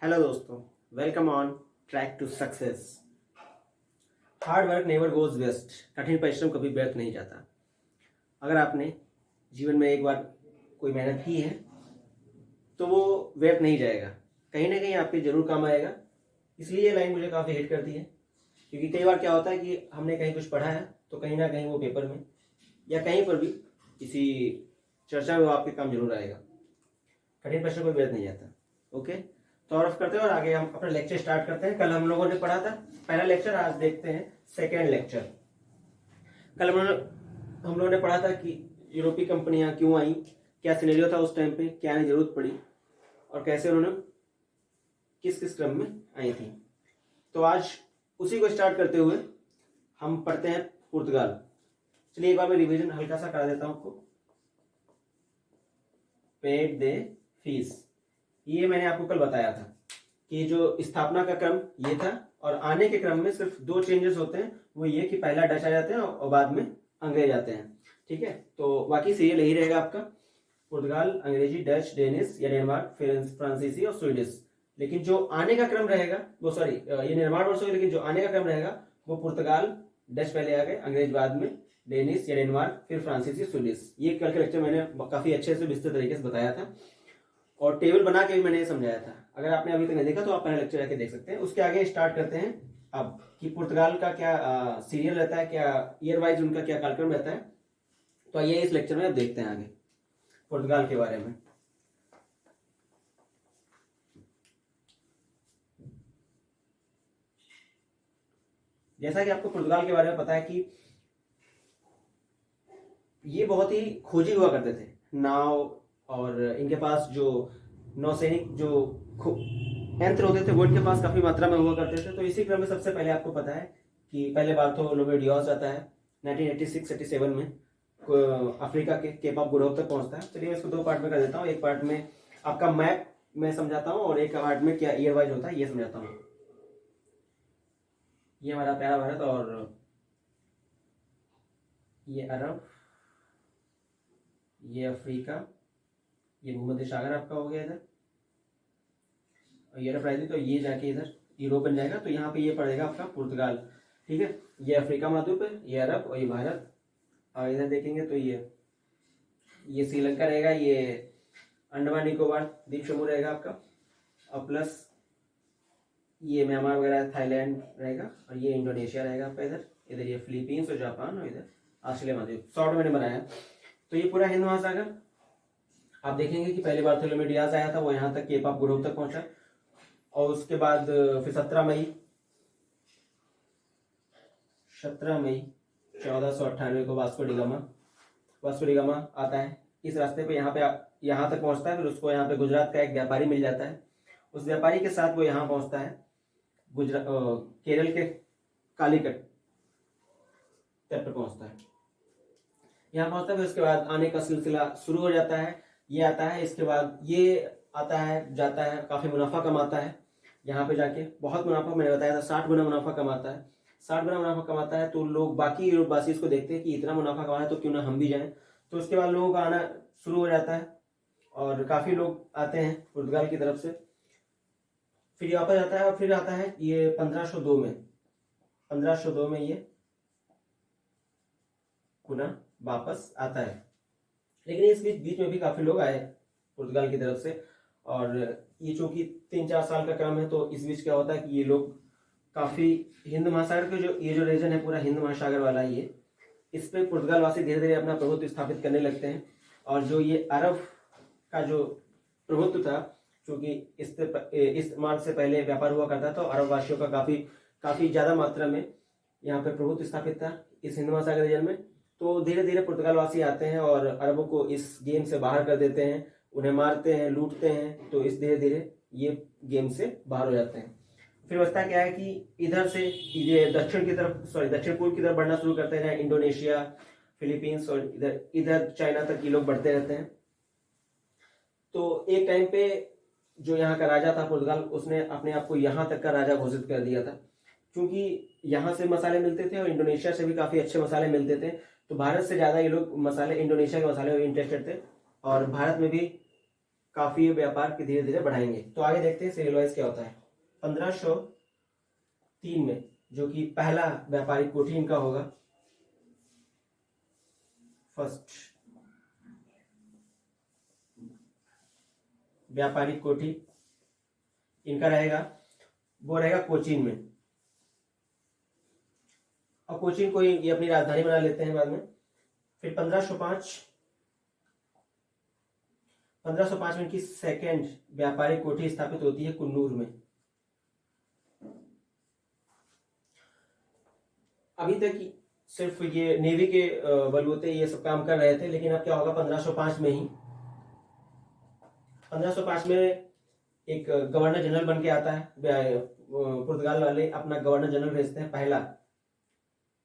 Hello दोस्तों, welcome on track to success. Hard work never goes waste. कठिन परिश्रम कभी व्यर्थ नहीं जाता। अगर आपने जीवन में एक बार कोई मेहनत की है तो वो व्यर्थ नहीं जाएगा, कहीं ना कहीं आपके जरूर काम आएगा। इसलिए ये लाइन मुझे काफ़ी हिट करती है, क्योंकि कई बार क्या होता है कि हमने कहीं कुछ पढ़ा है तो कहीं ना कहीं वो पेपर में या कहीं पर भी किसी चर्चा में वो आपके काम जरूर आएगा। कठिन परिश्रम कोई व्यर्थ नहीं जाता। ओके, तो और ऑफ करते हैं और आगे हम अपना लेक्चर स्टार्ट करते हैं। कल हम लोगों ने पढ़ा था पहला लेक्चर, आज देखते हैं सेकेंड लेक्चर। कल हम लोगों ने पढ़ा था कि यूरोपीय कंपनियां क्यों आई, क्या सिनेरियो था उस टाइम पे, क्या नहीं जरूरत पड़ी और कैसे उन्होंने किस किस क्रम में आई थी। तो आज उसी को स्टार्ट करते हुए हम पढ़ते हैं पुर्तगाल। चलिए एक बार मैं रिवीजन हल्का सा करा देता हूं आपको। पेड दे फीस, ये मैंने आपको कल बताया था कि जो स्थापना का क्रम ये था और आने के क्रम में सिर्फ दो चेंजेस होते हैं। वो ये कि पहला डच आ जाते हैं और बाद में अंग्रेज आते हैं। ठीक है, तो बाकी सीरियल यही रहेगा आपका, पुर्तगाल, अंग्रेजी, डच, डेनिश या डेनमार्क, फ्रांसीसी और स्वीडिश। लेकिन जो आने का क्रम रहेगा वो ये निर्माण वर्ष होगा, लेकिन जो आने का क्रम रहेगा वो पुर्तगाल, डच पहले आ गए, अंग्रेज बाद में, डेनिश या डेनमार्क, फिर फ्रांसीसी, स्वीडिश। ये कल के लेक्चर मैंने काफी अच्छे से विस्तृत तरीके से बताया था और टेबल बना के भी मैंने ये समझाया था। अगर आपने अभी तक नहीं देखा तो आप पहले लेक्चर जाके देख सकते हैं। उसके आगे स्टार्ट करते हैं अब कि पुर्तगाल का क्या सीरियल रहता है, क्या ईयर वाइज उनका क्या कार्यक्रम रहता है। तो आइए इस लेक्चर में अब देखते हैं आगे पुर्तगाल के बारे में। जैसा कि आपको पुर्तगाल के बारे में पता है कि ये बहुत ही खोजी हुआ करते थे नाव, और इनके पास जो नौसैनिक जो यंत्र होते थे वो इनके पास काफी मात्रा में हुआ करते थे। तो इसी क्रम में सबसे पहले आपको पता है कि पहले बार्थोलोमेव डियाज आता है 1986-87 में, अफ्रीका के केप ऑफ गुड होप तक पहुंचता है। चलिए मैं इसको दो पार्ट में कर देता हूँ। एक पार्ट में आपका मैप में समझाता हूँ और एक पार्ट में क्या ईयर वाइज होता है ये समझाता हूँ। ये हमारा प्यारा भारत और ये अरब, ये अफ्रीका, ये भूमध्य सागर आपका हो गया इधर, और ये रफ तो ये जाके इधर यूरोप बन जाएगा। तो यहाँ पे ये पड़ेगा आपका पुर्तगाल। ठीक है, ये अफ्रीका महाद्वीप है, ये अरब और ये भारत। और इधर देखेंगे तो ये श्रीलंका रहेगा, ये अंडमान निकोबार द्वीप समूह रहेगा आपका, और प्लस ये म्यांमार वगैरह थाईलैंड रहेगा, और ये इंडोनेशिया रहेगा आपका इधर। इधर ये फिलीपींस और जापान, और इधर ऑस्ट्रेलिया महाद्वीप। शॉर्ट मैंने बनाया। तो ये पूरा हिंद महासागर आप देखेंगे कि पहले बार्थोलोमेव डियाज आया था, वो यहाँ तक केप ऑफ गुड होप तक पहुंचा, और उसके बाद फिर 17 मई 1498 को वास्को डिगामा आता है। इस रास्ते पे यहाँ तक पहुंचता है। फिर उसको यहाँ पे गुजरात का एक व्यापारी मिल जाता है, उस व्यापारी के साथ वो यहाँ पहुंचता है केरल के कालीकट तट पर पहुंचता है। यहाँ पहुंचता है, फिर उसके बाद आने का सिलसिला शुरू हो जाता है। ये आता है, इसके बाद ये आता है, जाता है, काफी मुनाफा कमाता है। यहाँ पे जाके बहुत मुनाफा, मैंने बताया था 60 गुना मुनाफा कमाता है। 60 गुना मुनाफा कमाता है तो लोग बाकी यूरोपवासी इसको देखते हैं कि इतना मुनाफा कमा है तो क्यों ना हम भी जाएं। तो उसके बाद लोगों का आना शुरू हो जाता है और काफी लोग आते हैं पुर्तगाल की तरफ से। फिर वापस आता है और फिर आता है ये 1502 में ये पुनः वापस आता है। लेकिन इस बीच में भी काफी लोग आए पुर्तगाल की तरफ से, और ये चूंकि 3-4 साल का क्रम है तो इस बीच क्या होता है कि ये लोग काफी हिंद महासागर के ये जो रीजन है पूरा हिंद महासागर वाला, ये इस पे पुर्तगाल वासी धीरे धीरे अपना प्रभुत्व स्थापित करने लगते हैं। और जो ये अरब का जो प्रभुत्व था, क्योंकि इस मार्ग से पहले व्यापार हुआ करता था, तो अरब वासियों का काफी ज्यादा मात्रा में यहाँ पे प्रभुत्व स्थापित था इस हिंद महासागर रीजन में। तो धीरे धीरे पुर्तगाल वासी आते हैं और अरबों को इस गेम से बाहर कर देते हैं, उन्हें मारते हैं, लूटते हैं। तो इस धीरे धीरे ये गेम से बाहर हो जाते हैं। फिर बचता क्या है कि इधर से ये दक्षिण पूर्व की तरफ बढ़ना शुरू करते हैं, इंडोनेशिया, फिलीपींस और इधर चाइना तक ये लोग बढ़ते रहते हैं। तो एक टाइम पे जो यहाँ का राजा था पुर्तगाल, उसने अपने आप को यहाँ तक का राजा घोषित कर दिया था, क्योंकि यहाँ से मसाले मिलते थे और इंडोनेशिया से भी काफी अच्छे मसाले मिलते थे। तो भारत से ज्यादा ये लोग इंडोनेशिया के मसाले में इंटरेस्टेड थे, और भारत में भी काफी व्यापार के धीरे धीरे बढ़ाएंगे। तो आगे देखते हैं सीरियल वाइज क्या होता है। 1503 में जो कि पहला व्यापारिक कोठी इनका होगा, फर्स्ट व्यापारिक कोठी इनका रहेगा, वो रहेगा कोचीन में। और कोचीन को ये अपनी राजधानी बना लेते हैं बाद में। फिर 1505 में इनकी सेकेंड व्यापारिक कोठी स्थापित होती है कुन्नूर में। अभी तक सिर्फ ये नेवी के बलबूते ये सब काम कर रहे थे, लेकिन अब क्या होगा 1505 में ही 1505 में एक गवर्नर जनरल बन के आता है। पुर्तगाल वाले अपना गवर्नर जनरल भेजते हैं पहला,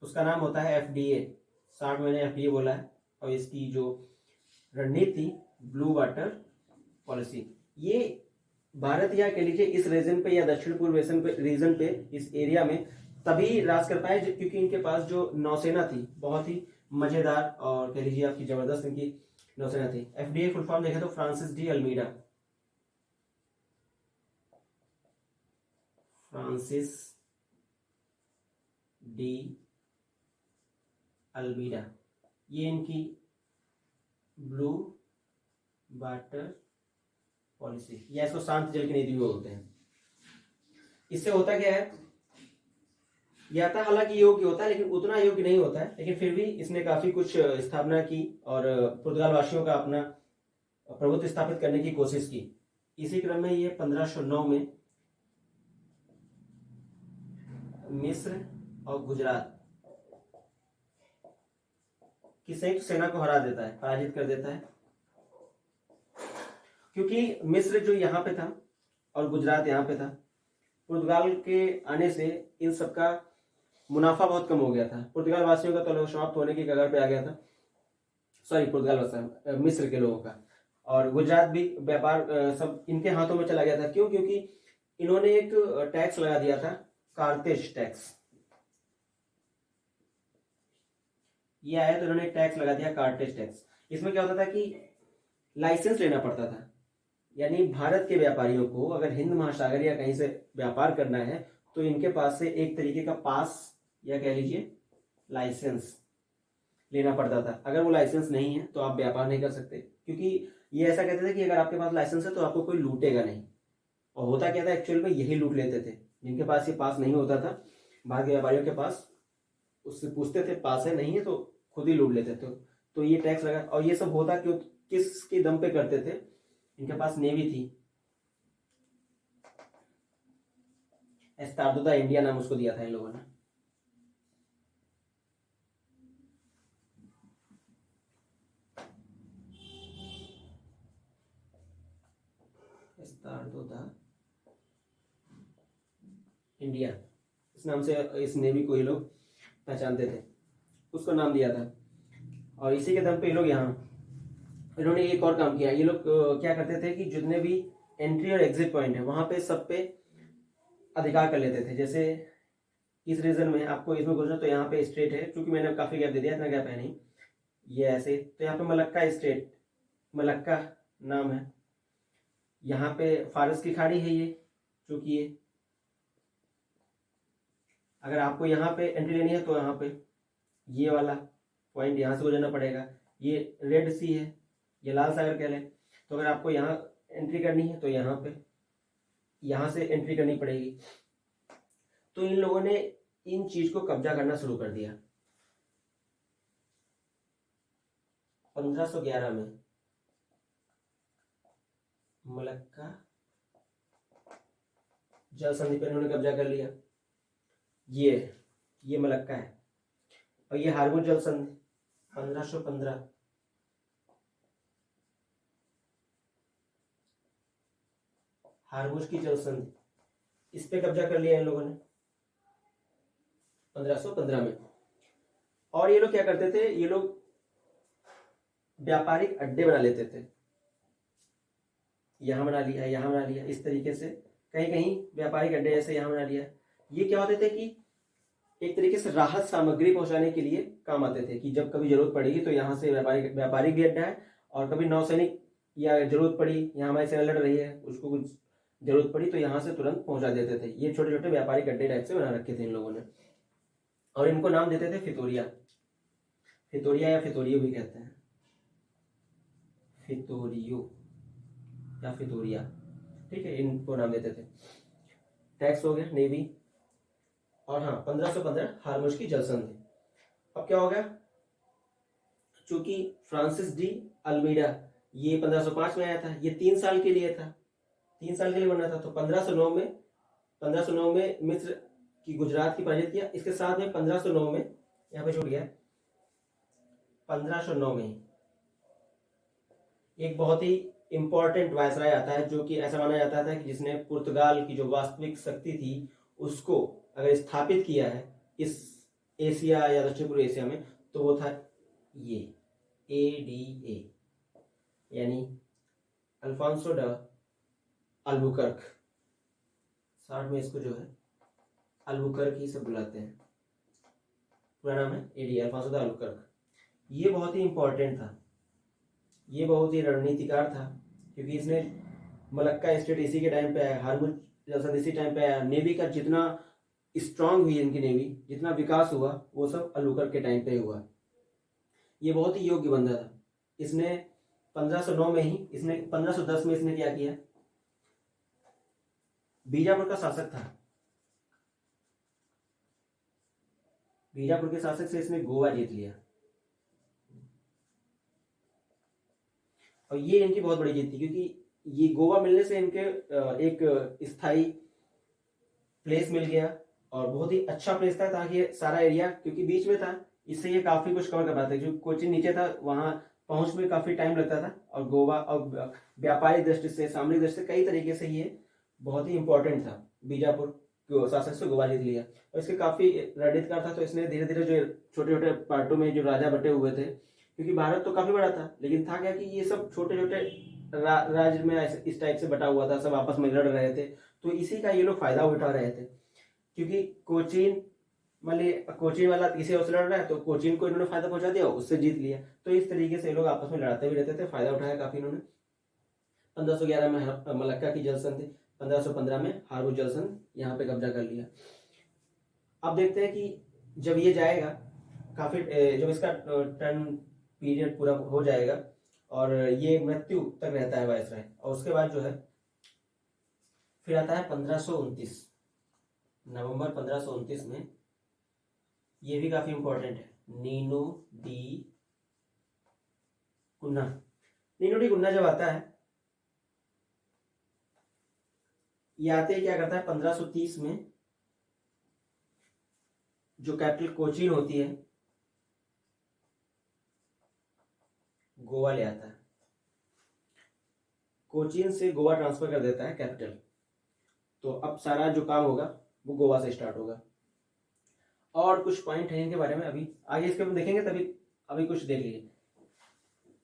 उसका नाम होता है एफडीए। 60 महीने एफडीए बोला है। और इसकी जो रणनीति ब्लू वाटर पॉलिसी, ये भारत या कह लीजिए इस रीजन पे या दक्षिण पूर्व रीजन पे इस एरिया में तभी राज कर पाए क्योंकि इनके पास जो नौसेना थी बहुत ही मजेदार और कह लीजिए आपकी जबरदस्त इनकी नौसेना थी। एफडीए फुल फॉर्म देखें तो Francis de Almeida, Francis de Almeida, ये इनकी ब्लू वाटर पॉलिसी या इसको शांत जल की नीति भी बोलते हैं। इससे होता क्या है, यह था हालांकि योग्य होता है लेकिन उतना योग्य नहीं होता है, लेकिन फिर भी इसने काफी कुछ स्थापना की और पुर्तगाल वासियों का अपना प्रभुत्व स्थापित करने की कोशिश की। इसी क्रम में ये 1509 में मिस्र और गुजरात की संयुक्त सेना को हरा देता है, पराजित कर देता है। क्योंकि मिस्र जो यहाँ पे था और गुजरात यहाँ पे था, पुर्तगाल के आने से इन सबका मुनाफा बहुत कम हो गया था। पुर्तगाल वासियों का तो समाप्त होने की कगार पे आ गया था। सॉरी, पुर्तगाल वासियों, मिस्र के लोगों का। और गुजरात भी व्यापार सब इनके हाथों में चला गया था। क्यों? क्योंकि इन्होंने एक टैक्स लगा दिया था, कार्तेज टैक्स। ये आया तो इन्होंने एक टैक्स लगा दिया, कार्तेज टैक्स। इसमें क्या होता था कि लाइसेंस लेना पड़ता था, यानी भारत के व्यापारियों को अगर हिंद महासागर या कहीं से व्यापार करना है तो इनके पास से एक तरीके का पास या कह लीजिए लाइसेंस लेना पड़ता था। अगर वो लाइसेंस नहीं है तो आप व्यापार नहीं कर सकते, क्योंकि ये ऐसा कहते थे कि अगर आपके पास लाइसेंस है तो आपको कोई लूटेगा नहीं। और होता क्या था, एक्चुअल में यही लूट लेते थे। जिनके पास ये पास नहीं होता था, बाहर के व्यापारियों के पास, उससे पूछते थे पास है नहीं है तो खुद ही लूट लेते थे। तो ये टैक्स लगा। और ये सब होता क्यों, किसके दम पे करते थे? इनके पास नेवी थी, एस्टार्डो दा इंडिया नाम उसको दिया था इन लोगों ने। एस्टार्डो दा इंडिया, इस नाम से इस नेवी को ये लोग पहचानते थे, उसको नाम दिया था। और इसी के दम पे ये लोग यहाँ इन्होंने एक और काम किया। ये लोग क्या करते थे कि जितने भी एंट्री और एग्जिट पॉइंट है वहां पे सब पे अधिकार कर लेते थे। जैसे इस रीजन में आपको इसमें घुसना तो यहाँ पे स्टेट है, क्योंकि मैंने काफी गैप दे दिया, इतना गैप है नहीं, ये ऐसे। तो यहाँ पे मलक्का स्टेट, मलक्का नाम है। यहाँ पे फारस की खाड़ी है ये, जो कि ये अगर आपको यहाँ पे एंट्री लेनी है तो यहाँ पे ये वाला पॉइंट यहाँ से गुजरना पड़ेगा। ये रेड सी है, ये लाल सागर कह लें। तो अगर आपको यहाँ एंट्री करनी है तो यहाँ पे यहाँ से एंट्री करनी पड़ेगी। तो इन लोगों ने इन चीज को कब्जा करना शुरू कर दिया 1511 में। मलक्का जल संधि पर इन्होंने कब्जा कर लिया। ये मलक्का है। और ये हारमुज जल संधि 1515, हारमुज की जल संधि, इस पे कब्जा कर लिया इन लोगों ने 1515 में। और ये लोग क्या करते थे, ये लोग व्यापारिक अड्डे बना लेते थे। यहां बना लिया, यहां बना लिया, इस तरीके से कहीं कहीं व्यापारिक अड्डे जैसे यहां बना लिया। ये क्या होते थे कि एक तरीके से राहत सामग्री पहुंचाने के लिए काम आते थे, कि जब कभी जरूरत पड़ेगी तो यहाँ से व्यापारिक भी अड्डा है, और कभी नौसैनिक या जरूरत पड़ी, यहाँ हमारी सेना लड़ रही है, उसको कुछ जरूरत पड़ी तो यहाँ से तुरंत पहुंचा देते थे। ये छोटे छोटे व्यापारिक अड्डे टाइप से बना रखे थे इन लोगों ने, और इनको नाम देते थे फितोरिया। फितोरिया या फितोरियो भी कहते हैं, फितोरियो या फितोरिया, ठीक है, इनको नाम देते थे। टैक्स हो गया, नेवी। और हाँ, 1515 हार्मुज की जल संधि। अब क्या हो गया, चूंकि फ्रांसिस डी अल्मीडा ये 1505 में आया था, ये 3 साल के लिए था, 3 साल के लिए बनना था। तो 1509 में मिस्र की गुजरात की पराजित किया। इसके साथ में 1509 में, यहाँ पे छूट गया, 1509 में एक बहुत ही इंपॉर्टेंट वायसराय आता है, जो कि ऐसा माना जाता था कि जिसने पुर्तगाल की जो वास्तविक शक्ति थी उसको अगर स्थापित किया है इस एशिया या दक्षिण पूर्व एशिया में, तो वो था ये ADA, यानी अल्फांसो ड अल्बुकर्क। शॉर्ट में इसको जो है अल्बुकर्क ही सब बुलाते हैं, पूरा नाम है ADA, अल्फांसो ड अल्बुकर्क। ये बहुत ही इंपॉर्टेंट था, ये बहुत ही रणनीतिकार था, क्योंकि इसने मलक्का स्टेट इसी के टाइम पे आया, हार्मुज जल संधि इसी टाइम पे आया। नेवी का जितना स्ट्रांग हुई इनकी नेवी, जितना विकास हुआ, वो सब अल्बुकर्क के टाइम पे हुआ। ये बहुत ही योग्य बंदा था। इसने 1509 में ही, इसने 1510 में इसने क्या किया, बीजापुर का शासक था, बीजापुर के शासक से इसने गोवा जीत लिया, और ये इनकी बहुत बड़ी जीत थी, क्योंकि ये गोवा मिलने से इनके एक स्थायी प्लेस मिल गया, और बहुत ही अच्छा प्लेस था, ताकि सारा एरिया, क्योंकि बीच में था, इससे ये काफी कुछ कवर कर पाते। जो कोचिन नीचे था वहां पहुंच में काफी टाइम लगता था, और गोवा और व्यापारिक दृष्टि से, सामरिक दृष्टि से, कई तरीके से ये बहुत ही इंपॉर्टेंट था। बीजापुर शासक से गोवा जीत लिया, और इसके काफी रणनीतिकार था। तो इसने धीरे धीरे जो छोटे छोटे पार्टों में जो राजा बटे हुए थे, क्योंकि भारत तो काफी बड़ा था, लेकिन था क्या कि ये सब छोटे छोटे राज्य में इस टाइप से बटा हुआ था, सब आपस में लड़ रहे थे। तो इसी का ये लोग फायदा उठा रहे थे, क्योंकि कोचीन कोचीन वाला किसी और से लड़ रहा है, तो कोचीन को इन्होंने फायदा पहुंचा दिया, उससे जीत लिया। तो इस तरीके से ये लोग आपस में लड़ाते भी रहते थे, फायदा उठाया काफी इन्होंने। 1511 में मलक्का की जल संधि, 1515 में हार्मुज जल संधि, यहाँ पे कब्जा कर लिया। अब देखते हैं कि जब ये जाएगा, काफी जब इसका टर्न पीरियड पूरा हो जाएगा और ये मृत्यु तक रहता है वायसराय, और उसके बाद जो है फिर आता है 1529, नवंबर 1529 में, ये भी काफी इंपॉर्टेंट है, नीनो डी कुन्ना। नीनो डी कुन्ना जब आता है, ये आते ही क्या करता है, 1530 में जो कैपिटल कोचीन होती है, गोवा ले आता है, कोचीन से गोवा ट्रांसफर कर देता है कैपिटल। तो अब सारा जो काम होगा वो गोवा से स्टार्ट होगा। और कुछ पॉइंट है इनके बारे में, अभी आगे इसके हम देखेंगे, तभी अभी कुछ देख लीजिए।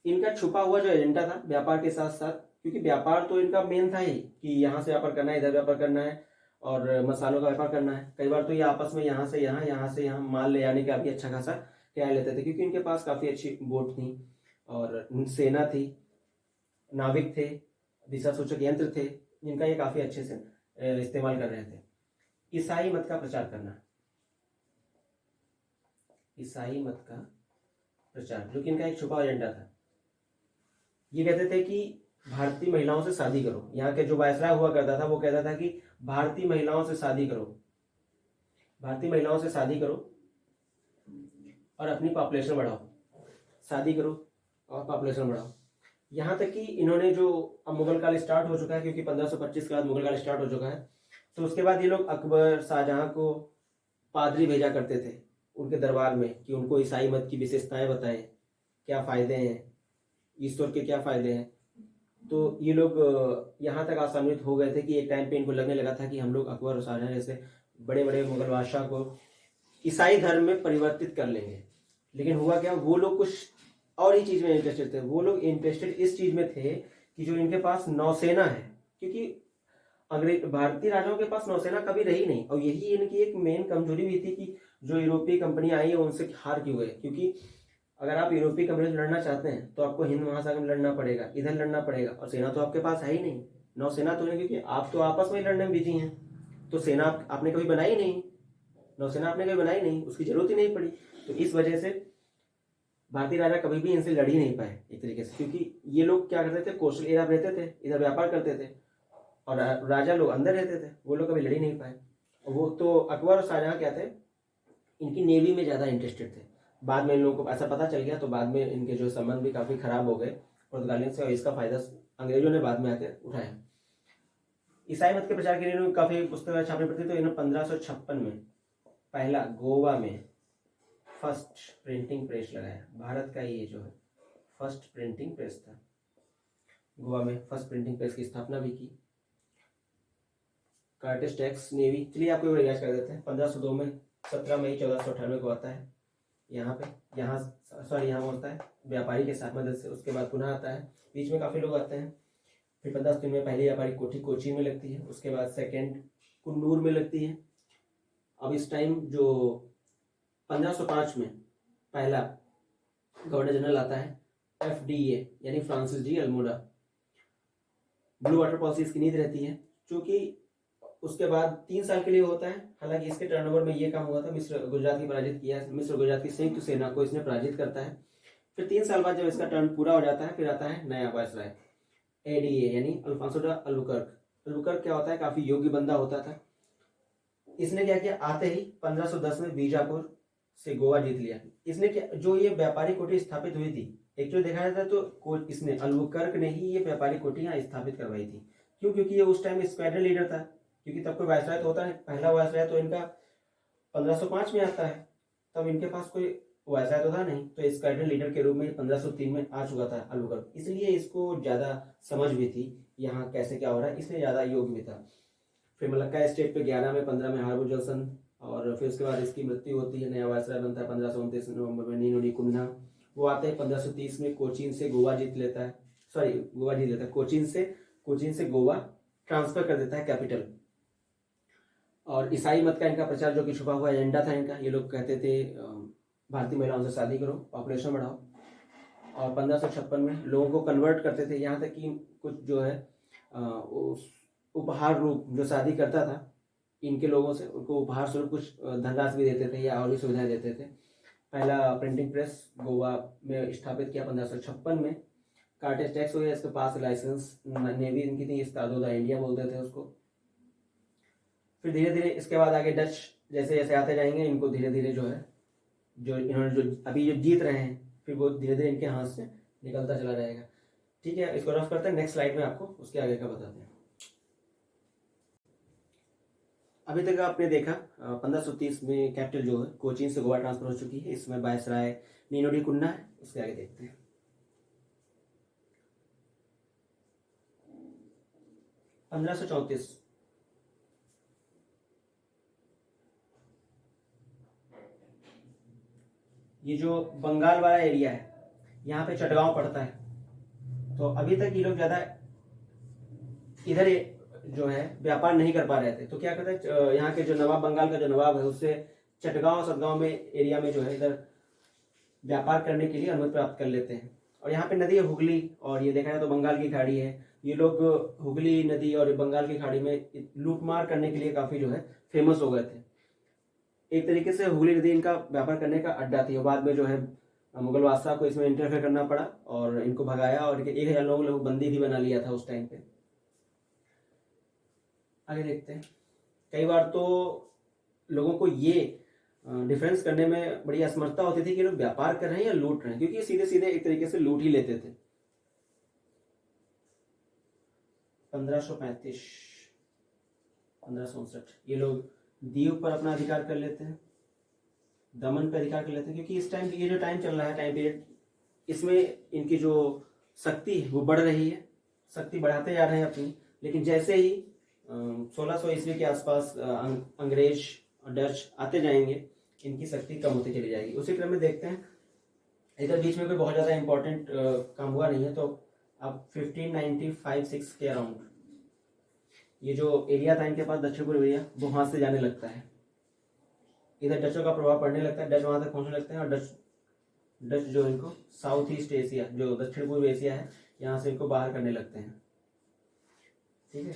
इनका छुपा हुआ जो एजेंडा था व्यापार के साथ साथ, क्योंकि व्यापार तो इनका मेन था ही कि यहाँ से व्यापार करना है, इधर व्यापार करना है, और मसालों का व्यापार करना है। कई बार तो ये आपस में यहाँ से यहाँ, यहाँ से यहाँ माल ले आने का भी अच्छा खासा किराया लेते थे, क्योंकि इनके पास काफ़ी अच्छी बोट थी, और सेना थी, नाविक थे, दिशा सूचक यंत्र थे, जिनका ये काफ़ी अच्छे से इस्तेमाल कर रहे थे। ईसाई मत का प्रचार करना, ईसाई मत का प्रचार, जो कि इनका एक छुपा एजेंडा था। ये कहते थे कि भारतीय महिलाओं से शादी करो। यहाँ के जो वायसराय हुआ करता था वो कहता था कि भारतीय महिलाओं से शादी करो, भारतीय महिलाओं से शादी करो और अपनी पॉपुलेशन बढ़ाओ, शादी करो और पॉपुलेशन बढ़ाओ। यहाँ तक कि इन्होंने जो, अब मुगल काल स्टार्ट हो चुका है, क्योंकि 1525 के बाद मुगल काल स्टार्ट हो चुका है, तो उसके बाद ये लोग अकबर, शाहजहां को पादरी भेजा करते थे उनके दरबार में, कि उनको ईसाई मत की विशेषताएं बताएं, क्या फ़ायदे हैं, ईश्वर के क्या फ़ायदे हैं। तो ये लोग यहाँ तक आसान्वित हो गए थे कि एक टाइम पे इनको लगने लगा था कि हम लोग अकबर और शाहजहां जैसे बड़े बड़े मुगल बादशाह को ईसाई धर्म में परिवर्तित कर लेंगे। लेकिन हुआ क्या, वो लोग कुछ और ही चीज़ में इंटरेस्टेड थे। वो लोग इंटरेस्टेड इस चीज़ में थे कि जो इनके पास नौसेना है, क्योंकि अंग्रेज भारतीय राजाओं के पास नौसेना कभी रही नहीं, और यही इनकी एक मेन कमजोरी भी थी कि जो यूरोपीय कंपनियां आई है उनसे हार क्यों गए, क्योंकि अगर आप यूरोपीय कंट्री से लड़ना चाहते हैं तो आपको हिंद महासागर में लड़ना पड़ेगा, इधर लड़ना पड़ेगा, और सेना तो आपके पास है ही नहीं, नौसेना तो है, क्योंकि आप तो आपस में लड़ने में बिजी हैं, तो सेना आपने कभी बनाई नहीं, नौसेना आपने कभी बनाई नहीं, उसकी जरूरत ही नहीं पड़ी। तो इस वजह से भारतीय राजा कभी भी इनसे लड़ ही नहीं पाए एक तरीके से, क्योंकि ये लोग क्या करते थे, कोस्टल एरिया में रहते थे, इधर व्यापार करते थे, और राजा लोग अंदर रहते थे, वो लोग कभी लड़ ही नहीं पाए। वो तो अकबर और शाहजहां क्या थे, इनकी नेवी में ज़्यादा इंटरेस्टेड थे। बाद में इन लोगों को ऐसा पता चल गया, तो बाद में इनके जो संबंध भी काफ़ी खराब हो गए पुर्तगालियों से, और इसका फायदा अंग्रेजों ने बाद में आकर उठाया। ईसाई मत के प्रचार के लिए इन्होंने काफ़ी पुस्तकें छापनी पड़ती, तो इन्होंने 1556 में पहला गोवा में फर्स्ट प्रिंटिंग प्रेस लगाया। भारत का ये जो है फर्स्ट प्रिंटिंग प्रेस था, गोवा में फर्स्ट प्रिंटिंग प्रेस की स्थापना भी की। कार्टिस टैक्स नेवी, चलिए आपको रिवाइज कर देते हैं। 1502 में 17 मई 1498 को आता है यहाँ होता है व्यापारी के साथ मदद से। उसके बाद पुनः आता है, बीच में काफ़ी लोग आते हैं। फिर 1503 में पहली व्यापारी कोठी कोची में लगती है, उसके बाद सेकेंड कुन्नूर में लगती है। अब इस टाइम जो 1505 में पहला गवर्नर जनरल आता है FDA यानी Francis de Almora. Blue water policy इसकी नींव रहती है, क्योंकि उसके बाद 3 साल के लिए होता है। हालांकि इसके टर्नओवर में ये काम हुआ था, मिस्र गुजरात की पराजित किया, मिस्र गुजरात की संयुक्त सेना को इसने पराजित करता है। फिर 3 साल बाद जब इसका टर्न पूरा हो जाता है, फिर आता है नया वायसराय ADA यानी अल्फांसो डा अल्बुकर्क। अल्बुकर्क क्या होता है, काफी योग्य बंदा होता था। इसने क्या किया, आते ही 1510 में बीजापुर से गोवा जीत लिया। इसने क्या, जो ये व्यापारी कोठी स्थापित हुई थी, एक्चुअली देखा जाता है तो इसने अल्बुकर्क ने ही ये व्यापारी कोठी यहाँ स्थापित करवाई थी। क्यों, क्योंकि ये उस टाइम स्क्वाड्रन लीडर था, क्योंकि तब कोई वायसराय तो होता नहीं। पहला वायसराय तो इनका 1505 में आता है, तब इनके पास कोई वायसराय तो था नहीं, तो स्क्वाड्रन लीडर के रूप में 1503 में आ चुका था अल्बुकर्क। इसलिए इसको ज्यादा समझ भी थी यहाँ कैसे क्या हो रहा है, इसलिए ज्यादा योग्य भी था। फिर मलक्का स्टेट पे 11 में 15 में हार्बर जॉनसन, और फिर उसके बाद इसकी मृत्यु होती है। नया वायसराय बनता है 1529 नवंबर में नीनोडी कुन्हा। वो आते हैं 1530 में कोचीन से गोवा जीत लेता है, कोचीन से गोवा ट्रांसफर कर देता है कैपिटल। और ईसाई मत का इनका प्रचार, जो कि छुपा हुआ एजेंडा था इनका, ये लोग कहते थे भारतीय महिलाओं से शादी करो, पॉपुलेशन बढ़ाओ। और 1556 में लोगों को कन्वर्ट करते थे, यहाँ तक कि कुछ जो है उपहार रूप जो शादी करता था इनके लोगों से, उनको उपहार स्वरूप कुछ धनराशि भी देते थे या और भी सुविधाएं देते थे। पहला प्रिंटिंग प्रेस गोवा में स्थापित किया 1556 में। कार्टेज टैक्स हो गया, इसके पास लाइसेंस नेवी इनकी थी, इस्तादो इंडिया बोलते थे उसको। फिर धीरे धीरे इसके बाद आगे डच जैसे जैसे आते जाएंगे, इनको धीरे धीरे जो है, जो इन्होंने जो अभी जो जीत रहे हैं, फिर वो धीरे धीरे इनके हाथ से निकलता चला जाएगा। ठीक है, इसको रफ करते हैं, नेक्स्ट स्लाइड में आपको उसके आगे का बताते हैं। अभी तक आपने देखा 1530 में कैपिटल जो है कोचीन से गोवा ट्रांसफर हो चुकी है, इसमें वायसराय नीनोडी कुन्हा है। उसके आगे देखते हैं 1534। ये जो बंगाल वाला एरिया है, यहाँ पे चटगांव पड़ता है। तो अभी तक ये लोग ज्यादा इधर जो है व्यापार नहीं कर पा रहे थे, तो क्या करते हैं, यहाँ के जो नवाब, बंगाल का जो नवाब है, उससे चटगांव सतगांव में एरिया में जो है इधर व्यापार करने के लिए अनुमति प्राप्त कर लेते हैं। और यहाँ पे नदी है हुगली, और ये देखा जाए तो बंगाल की खाड़ी है। ये लोग हुगली नदी और बंगाल की खाड़ी में लूटमार करने के लिए काफी जो है फेमस हो गए थे। एक तरीके से हुगली नदी इनका व्यापार करने का अड्डा थी। और बाद में जो है मुगल बादशाह को इसमें इंटरफेयर करना पड़ा और इनको भगाया, और 1000 लोग बंदी भी बना लिया था उस टाइम पे। आगे देखते हैं। कई बार तो लोगों को ये डिफरेंस करने में बड़ी असमर्थता होती थी कि लोग व्यापार कर रहे हैं या लूट रहे हैं, क्योंकि सीधे सीधे एक तरीके से लूट ही लेते थे। 1535 1559 ये लोग दीव पर अपना अधिकार कर लेते हैं, दमन पर अधिकार कर लेते हैं, क्योंकि इस टाइम ये जो टाइम चल रहा है, टाइम पीरियड, इसमें इनकी जो शक्ति है वो बढ़ रही है, शक्ति बढ़ाते जा रहे हैं अपनी। लेकिन जैसे ही 1600 ईस्वी के आसपास अंग्रेज और डच आते जाएंगे, इनकी शक्ति कम होती चली जाएगी। उसी क्रम में देखते हैं, इधर बीच में कोई बहुत ज़्यादा इंपॉर्टेंट काम हुआ नहीं है। तो अब 1595-6 के अराउंड ये जो एरिया था इनके पास, दक्षिण पूर्व एरिया, वो हाथ से जाने लगता है। इधर डचों का प्रभाव पड़ने लगता है, डच वहां तक पहुंचने लगते हैं, और डच डच जो इनको साउथ ईस्ट एशिया जो दक्षिण पूर्व एशिया है यहाँ से इनको बाहर करने लगते हैं। ठीक है,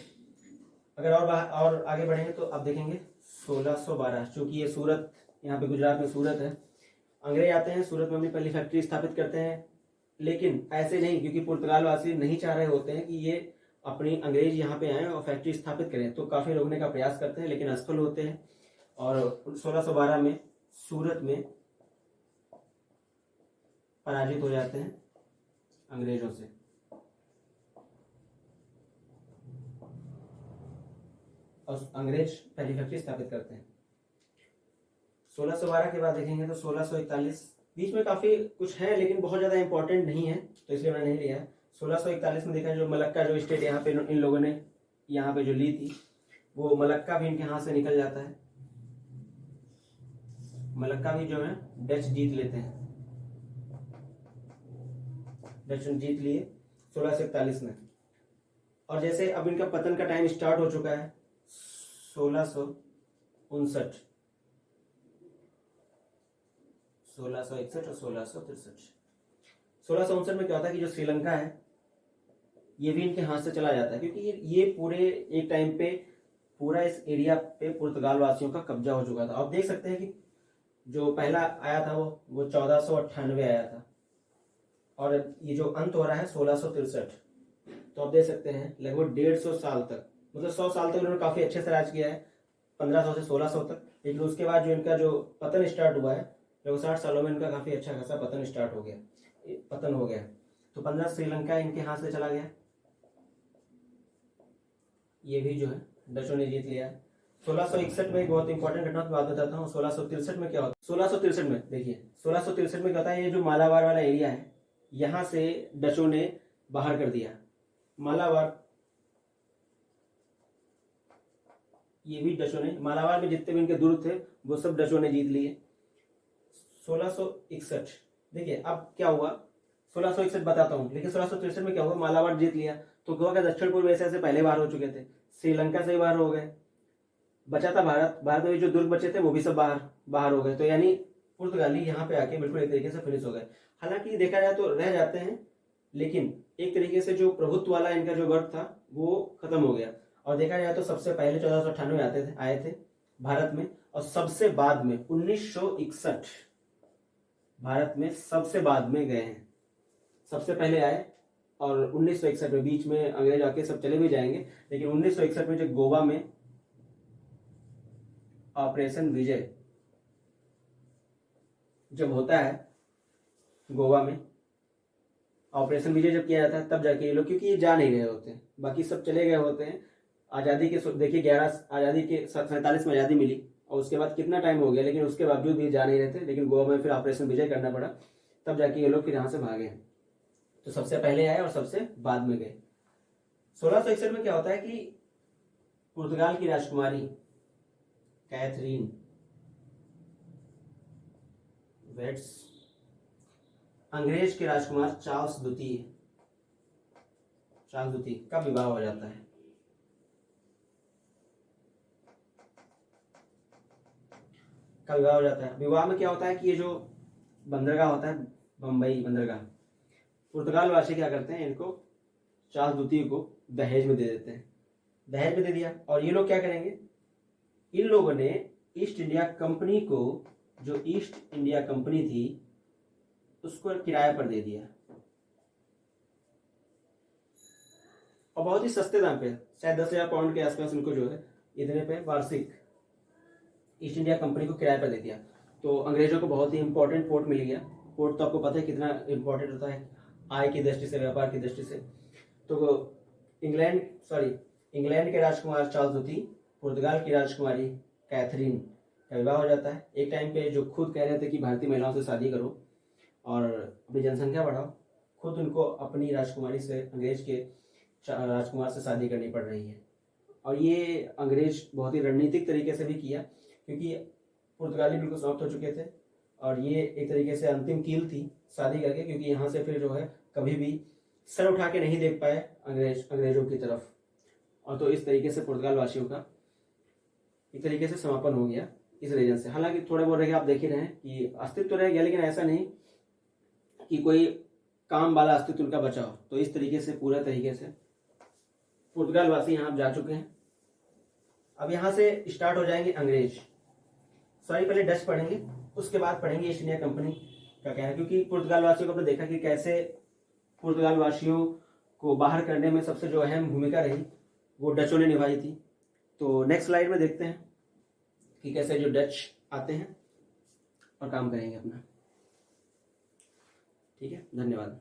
अगर और आगे बढ़ेंगे तो आप देखेंगे 1612, चूंकि ये सूरत, यहाँ पे गुजरात में सूरत है, अंग्रेज आते हैं सूरत में अपनी पहली फैक्ट्री स्थापित करते हैं। लेकिन ऐसे नहीं, क्योंकि पुर्तगाल वासी नहीं चाह रहे होते हैं कि ये अपनी अंग्रेज यहाँ पे आए और फैक्ट्री स्थापित करें, तो काफ़ी रोकने का प्रयास करते हैं लेकिन असफल होते हैं और 1612 में सूरत में पराजित हो जाते हैं अंग्रेजों से। और अंग्रेज पहली फैक्ट्री स्थापित करते हैं। 1612 के बाद देखेंगे तो 1641, बीच में काफ़ी कुछ है लेकिन बहुत ज़्यादा इंपॉर्टेंट नहीं है तो इसलिए मैंने नहीं लिया है। 1641 में देखा जो मलक्का जो स्टेट यहाँ पे इन लोगों ने यहाँ पे जो ली थी, वो मलक्का भी इनके हाथ से निकल जाता है। मलक्का भी जो है डच जीत लेते हैं, डच जीत लिए 1641 में। और जैसे अब इनका पतन का टाइम स्टार्ट हो चुका है 1659, 1661 और 1663। 1659 में क्या होता है कि जो श्रीलंका है ये भी इनके हाथ से चला जाता है, क्योंकि ये पूरे एक टाइम पे पूरा इस एरिया पे पुर्तगाल वासियों का कब्जा हो चुका था। आप देख सकते हैं कि जो पहला आया था वो 1498 आया था और ये जो अंत हो रहा है 1663, तो आप देख सकते हैं लगभग 150 साल तक, मतलब 100 साल तक उन्होंने काफी अच्छे से राज किया है, 1500 से 1600 तक। लेकिन उसके बाद जो इनका जो पतन स्टार्ट हुआ है लगभग 60 सालों में इनका काफी अच्छा खासा पतन स्टार्ट हो गया, पतन हो गया। तो 15 श्रीलंका इनके हाथ से चला गया, ये भी जो है डचों ने जीत लिया। 1661 में एक बहुत इंपॉर्टेंट घटना की बात बताता हूँ। 1663 में क्या होता है, 1663 में देखिए 1663 में क्या होता है, ये जो मालाबार वाला एरिया है यहाँ से डचों ने बाहर कर दिया। मालाबार ये भी डचों ने, मालाबार में जितने भी इनके दुर्ग थे वो सब डचों ने जीत लिए। 1661 देखिए अब क्या हुआ, 1661 बताता हूँ, लेकिन 1663 में क्या हुआ, मालाबार जीत लिया तो गोवा का दक्षिण पूर्व एशिया से पहले बाहर हो चुके थे, श्रीलंका से बाहर हो गए, बचा था भारत, भारत में जो दुर्ग बचे थे वो भी सब बाहर हो गए। तो यानी पुर्तगाली यहाँ पे आके बिल्कुल एक तरीके से फिनिश हो गए। हालांकि देखा जाए तो रह जाते हैं, लेकिन एक तरीके से जो प्रभुत्व वाला इनका जो वर्ग था वो खत्म हो गया। और देखा जाए तो सबसे पहले 1498 आए थे भारत में, और सबसे बाद में 1961 भारत में सबसे बाद में गए हैं, सबसे पहले आए। और 1961 में, बीच में अंग्रेज आके सब चले भी जाएंगे, लेकिन 1961 में जो गोवा में ऑपरेशन विजय जब होता है, गोवा में ऑपरेशन विजय जब किया जाता है तब जाके ये लोग, क्योंकि ये जा नहीं रहे होते हैं, बाकी सब चले गए होते हैं। आज़ादी के देखिए 11 आज़ादी के 47 में आज़ादी मिली और उसके बाद कितना टाइम हो गया, लेकिन उसके बावजूद भी जा नहीं रहे थे, लेकिन गोवा में फिर ऑपरेशन विजय करना पड़ा, तब जाके ये लोग फिर यहाँ से भागे हैं। तो सबसे पहले आए और सबसे बाद में गए। 1661 में क्या होता है कि पुर्तगाल की राजकुमारी कैथरीन वेट्स अंग्रेज के राजकुमार चार्ल्स द्वितीय का विवाह हो जाता है। विवाह में क्या होता है कि ये जो बंदरगाह होता है, बंबई बंदरगाह, पुर्तगाल वासी क्या करते हैं, इनको चार्ल्स द्वितीय को दहेज में दे देते हैं। दहेज में दे दिया और ये लोग क्या करेंगे, इन लोगों ने ईस्ट इंडिया कंपनी को, जो ईस्ट इंडिया कंपनी थी उसको किराए पर दे दिया और बहुत ही सस्ते दाम पे, शायद 10,000 पाउंड के आसपास इनको जो है इतने पे वार्षिक ईस्ट इंडिया कंपनी को किराए पर दे दिया। तो अंग्रेजों को बहुत ही इंपॉर्टेंट पोर्ट मिल गया। पोर्ट तो आपको पता है कितना इंपॉर्टेंट होता है आय की दृष्टि से, व्यापार की दृष्टि से। तो इंग्लैंड के राजकुमार चार्ल्स द्वितीय, पुर्तगाल की राजकुमारी कैथरीन का विवाह हो जाता है। एक टाइम पे जो खुद कह रहे थे कि भारतीय महिलाओं से शादी करो और अपनी जनसंख्या बढ़ाओ, खुद उनको अपनी राजकुमारी से, अंग्रेज के राजकुमार से शादी करनी पड़ रही है। और ये अंग्रेज बहुत ही रणनीतिक तरीके से भी किया, क्योंकि पुर्तगाली बिल्कुल समाप्त हो चुके थे और ये एक तरीके से अंतिम कील थी शादी करके, क्योंकि यहाँ से फिर जो है कभी भी सर उठा के नहीं देख पाए अंग्रेजों की तरफ। और तो इस तरीके से पुर्तगाल वासियों का एक तरीके से समापन हो गया इस रीजन से। हालांकि थोड़े बहुत रह आप देख ही रहे हैं कि अस्तित्व रह गया, लेकिन ऐसा नहीं कि कोई काम वाला अस्तित्व उनका बचा हो। तो इस तरीके से पूरा तरीके से पुर्तगाल वासी यहाँ जा चुके हैं। अब यहाँ से स्टार्ट हो जाएंगे अंग्रेज। सॉरी, पहले डच पढ़ेंगे, उसके बाद पढ़ेंगे ईस्ट इंडिया कंपनी का क्या है, क्योंकि पुर्तगाल वासियों को आपने देखा कि कैसे पुर्तगाल वासियों को बाहर करने में सबसे जो अहम भूमिका रही वो डचों ने निभाई थी। तो नेक्स्ट स्लाइड में देखते हैं कि कैसे जो डच आते हैं और काम करेंगे अपना। ठीक है, धन्यवाद।